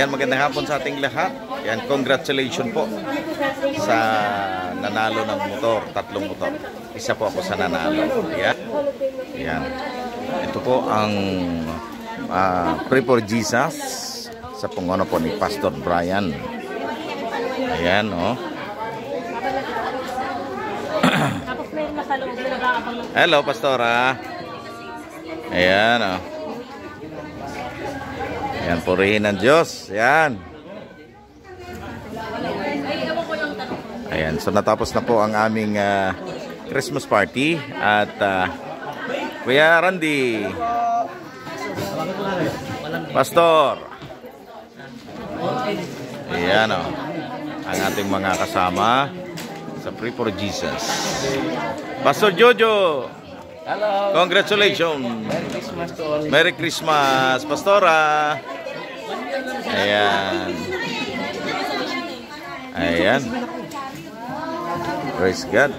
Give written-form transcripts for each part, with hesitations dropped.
Yan, magandang hapon sa ating lahat. Yan, congratulations po sa nanalo ng motor, 3 motor. Isa po ako sa nanalo. Yan. Yan. Ito po ang Pray for Jesus sa panguna po ni Pastor Brian. Ayan, oh. Hello, Pastora. Ayan, oh. Yan, purihin ng Diyos. Yan. Ayan, so natapos na po ang aming Christmas party. At Kuya Randy, Pastor. Ayan, oh. Ang ating mga kasama sa Pray for Jesus. Pastor Jojo. Hello. Congratulations. Merry Christmas to all. Merry Christmas, Pastora. Ayan. Ayan. Praise God.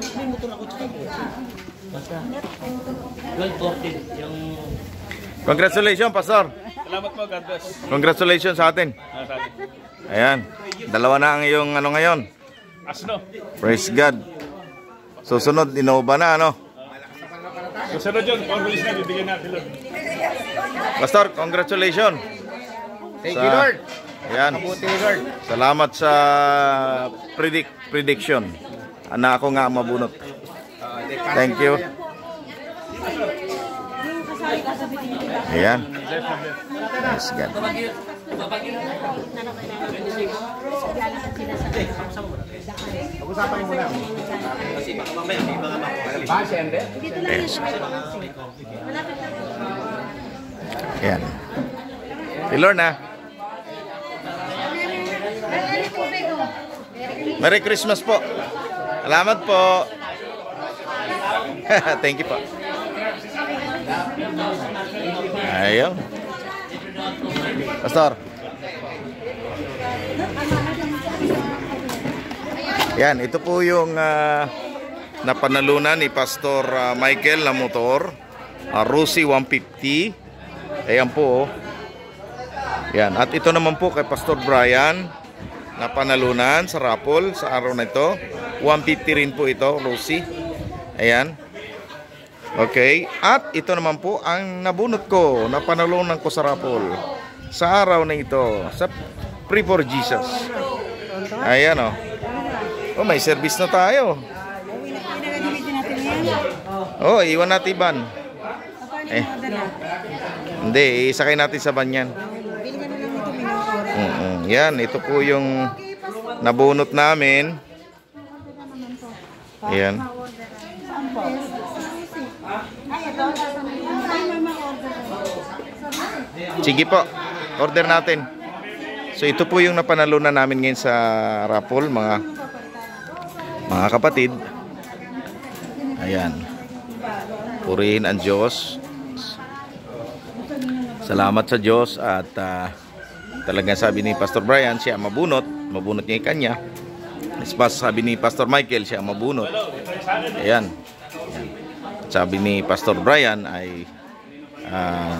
Congratulations, Pastor. Salamat po, God bless. Congratulations sa atin. Ayan. Dalawa na ang iyong ano ngayon. Asno. Praise God. Susunod, Innova na, ano? Susunod yun, pag-ulis na, bibigyan natin lang. Pastor, congratulations. Thank you, Lord. Ayan. Mabuti, Lord. Salamat sa prediction. Na ako nga mabunot. Thank you. Ayan. Praise God. Pag-usapan mo muna. Kasi baka mamaya, may mga base, hindi? Ayan. Pilor na. Merry Christmas po. Salamat po. Thank you po. Ayaw. Pastor. Yan, ito po yung napanalunan ni Pastor Michael na motor. Rusi 150. Ayan po. Yan, at ito naman po kay Pastor Brian na panalunan sa raffle sa araw na ito. 150 rin po ito, Rusi. Ayan. Okay, at ito naman po ang nabunot ko, napanalunan ko sa raffle sa araw na ito sa Pray for Jesus. Ayan, oh. Oh, may service na tayo. Oh, iwan natin ban. Hindi, isakay natin sa banyan. Yan, ito po yung nabunot namin. Ayan. Sige po, order natin. So ito po yung napanalunan namin ngayon sa raffle, mga kapatid. Ayan. Purihin ang Diyos. Salamat sa Diyos. At talagang sabi ni Pastor Brian, siya mabunot niya yung kanya. Sabi ni Pastor Michael, siya mabunot. Ayan. Sabi ni Pastor Brian ay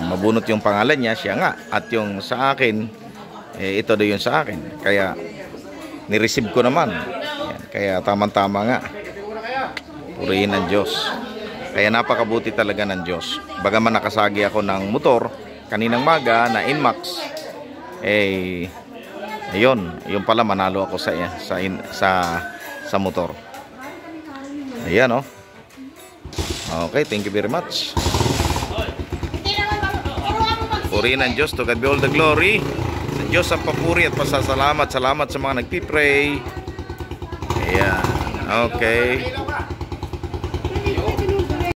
mabunot yung pangalan niya, siya nga. At yung sa akin, ito daw yung sa akin. Kaya nireceive ko naman. Ayan. Kaya tamang-tama nga. Purihin ang Diyos. Kaya napakabuti talaga ng Diyos. Bagaman nakasagi ako ng motor kaninang maga na Inmax, ayun, yung pala manalo ako sa motor. Ayan, oh. Okay, thank you very much. Purihin ang Diyos. To God be all the glory. Sa Diyos ang papuri at pasasalamat. Salamat sa mga nagpipray. Ayan. Okay.